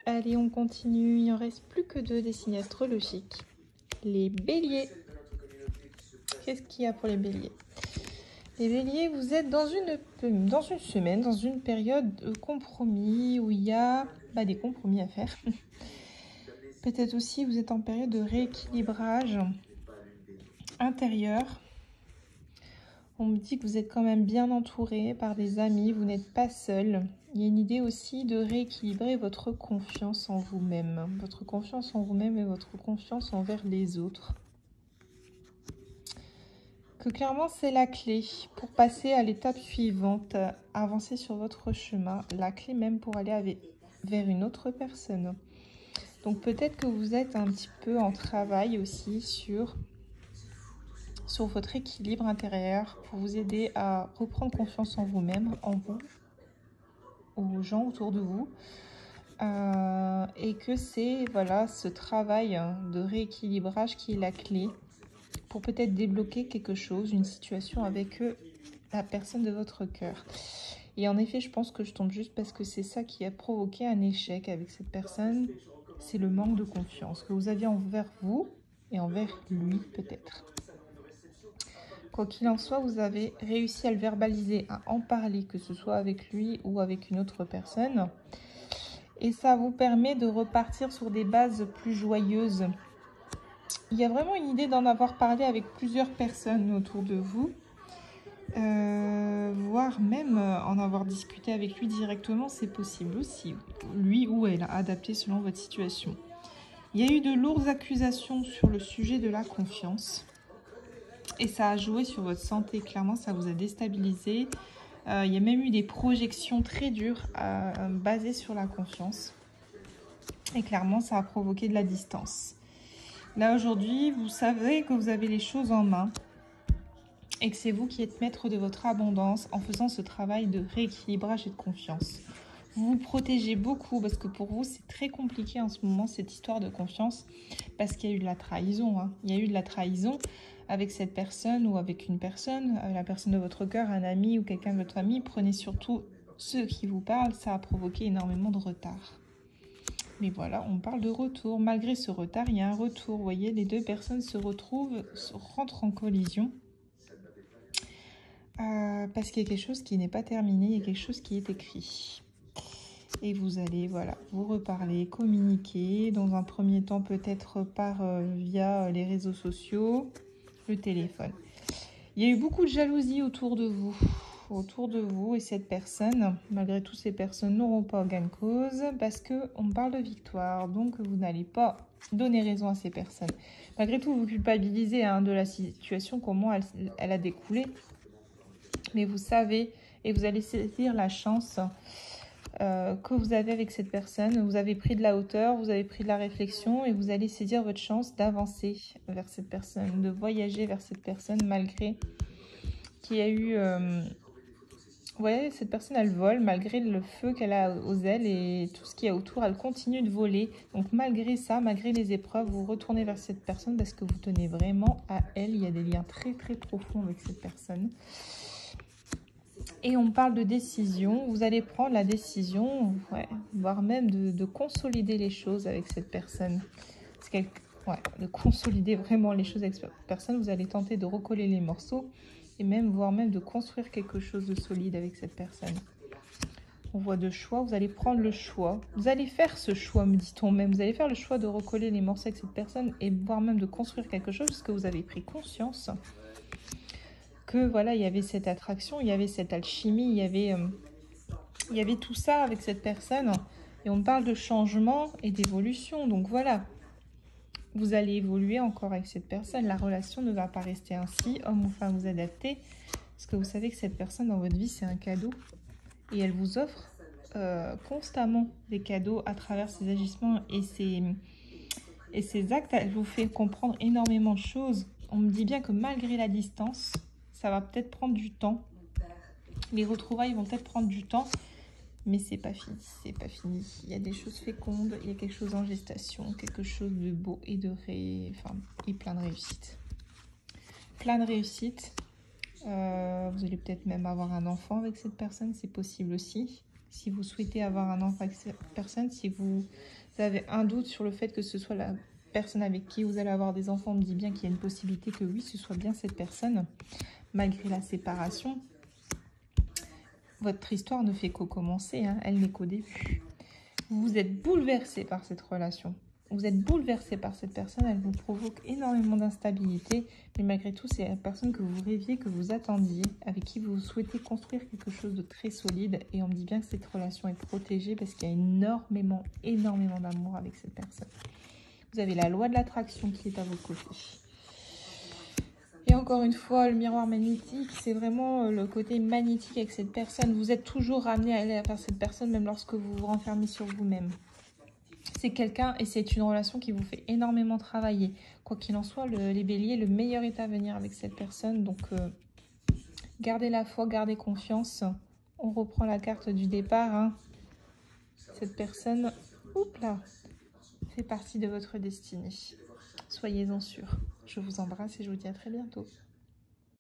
Allez, on continue. Il en reste plus que 2 des signes astrologiques. Les béliers. Qu'est-ce qu'il y a pour les béliers? Les béliers, vous êtes dans une semaine, dans une période de compromis où il y a des compromis à faire. Peut-être aussi vous êtes en période de rééquilibrage intérieur. On me dit que vous êtes quand même bien entouré par des amis, vous n'êtes pas seul. Il y a une idée aussi de rééquilibrer votre confiance en vous-même. Votre confiance en vous-même et votre confiance envers les autres. Que clairement c'est la clé pour passer à l'étape suivante, avancer sur votre chemin, la clé même pour aller vers une autre personne. Donc peut-être que vous êtes un petit peu en travail aussi sur votre équilibre intérieur pour vous aider à reprendre confiance en vous-même, en vous, aux gens autour de vous. Et que c'est ce travail de rééquilibrage qui est la clé pour peut-être débloquer quelque chose, une situation avec la personne de votre cœur. Et en effet, je pense que je tombe juste parce que c'est ça qui a provoqué un échec avec cette personne. C'est le manque de confiance que vous aviez envers vous et envers lui peut-être. Quoi qu'il en soit, vous avez réussi à le verbaliser, à en parler, que ce soit avec lui ou avec une autre personne. Et ça vous permet de repartir sur des bases plus joyeuses. Il y a vraiment une idée d'en avoir parlé avec plusieurs personnes autour de vous. Voire même en avoir discuté avec lui directement, c'est possible aussi. Lui ou elle, adapté selon votre situation. Il y a eu de lourdes accusations sur le sujet de la confiance. Et ça a joué sur votre santé, clairement, ça vous a déstabilisé. Il y a même eu des projections très dures basées sur la confiance. Et clairement, ça a provoqué de la distance. Là, aujourd'hui, vous savez que vous avez les choses en main et que c'est vous qui êtes maître de votre abondance en faisant ce travail de rééquilibrage et de confiance. Vous vous protégez beaucoup parce que pour vous, c'est très compliqué en ce moment, cette histoire de confiance, parce qu'il y a eu de la trahison. Il y a eu de la trahison avec cette personne ou avec une personne, la personne de votre cœur, un ami ou quelqu'un de votre famille. Prenez surtout ceux qui vous parlent, ça a provoqué énormément de retard. Mais voilà, on parle de retour. Malgré ce retard, il y a un retour. Vous voyez, les deux personnes se rentrent en collision. Parce qu'il y a quelque chose qui n'est pas terminé, il y a quelque chose qui est écrit. Et vous allez, vous reparler, communiquer. Dans un premier temps, peut-être via les réseaux sociaux, le téléphone. Il y a eu beaucoup de jalousie autour de vous et cette personne. Malgré tout, ces personnes n'auront pas gain de cause parce qu'on parle de victoire. Donc, vous n'allez pas donner raison à ces personnes. Malgré tout, vous culpabilisez de la situation, comment elle a découlé. Mais vous savez et vous allez saisir la chance que vous avez avec cette personne. Vous avez pris de la hauteur, vous avez pris de la réflexion et vous allez saisir votre chance d'avancer vers cette personne, de voyager vers cette personne malgré qu'il y a eu... cette personne, elle vole malgré le feu qu'elle a aux ailes et tout ce qu'il y a autour, elle continue de voler. Donc malgré ça, malgré les épreuves, vous retournez vers cette personne parce que vous tenez vraiment à elle. Il y a des liens très très profonds avec cette personne. Et on parle de décision. Vous allez prendre la décision, voire même de consolider les choses avec cette personne. De consolider vraiment les choses avec cette personne. Vous allez tenter de recoller les morceaux et voire même de construire quelque chose de solide avec cette personne. On voit de choix, vous allez prendre le choix. Vous allez faire ce choix, me dit-on même. Vous allez faire le choix de recoller les morceaux avec cette personne et voire même de construire quelque chose parce que vous avez pris conscience que il y avait cette attraction, il y avait cette alchimie, il y avait tout ça avec cette personne. Et on parle de changement et d'évolution. Donc vous allez évoluer encore avec cette personne. La relation ne va pas rester ainsi, homme ou femme, vous adaptez. Parce que vous savez que cette personne dans votre vie, c'est un cadeau. Et elle vous offre constamment des cadeaux à travers ses agissements et ses actes. Elle vous fait comprendre énormément de choses. On me dit bien que malgré la distance, ça va peut-être prendre du temps. Les retrouvailles vont peut-être prendre du temps. Mais c'est pas fini, c'est pas fini. Il y a des choses fécondes, il y a quelque chose en gestation, quelque chose de beau et et plein de réussite. Plein de réussite. Vous allez peut-être même avoir un enfant avec cette personne, c'est possible aussi. si vous souhaitez avoir un enfant avec cette personne, si vous avez un doute sur le fait que ce soit la personne avec qui vous allez avoir des enfants, on me dit bien qu'il y a une possibilité que oui, ce soit bien cette personne, malgré la séparation. Votre histoire ne fait qu'au commencer, hein, elle n'est qu'au début. Vous êtes bouleversé par cette relation. Vous êtes bouleversé par cette personne, elle vous provoque énormément d'instabilité, mais malgré tout, c'est la personne que vous rêviez, que vous attendiez, avec qui vous souhaitez construire quelque chose de très solide. Et on me dit bien que cette relation est protégée parce qu'il y a énormément d'amour avec cette personne. Vous avez la loi de l'attraction qui est à vos côtés. Et encore une fois, le miroir magnétique, c'est vraiment le côté magnétique avec cette personne. Vous êtes toujours ramené à aller vers cette personne, même lorsque vous vous renfermez sur vous-même. C'est quelqu'un et c'est une relation qui vous fait énormément travailler. Quoi qu'il en soit, les béliers, le meilleur est à venir avec cette personne. Donc, gardez la foi, gardez confiance. On reprend la carte du départ. Hein. Cette personne, oups là, fait partie de votre destinée. Soyez-en sûrs. Je vous embrasse et je vous dis à très bientôt.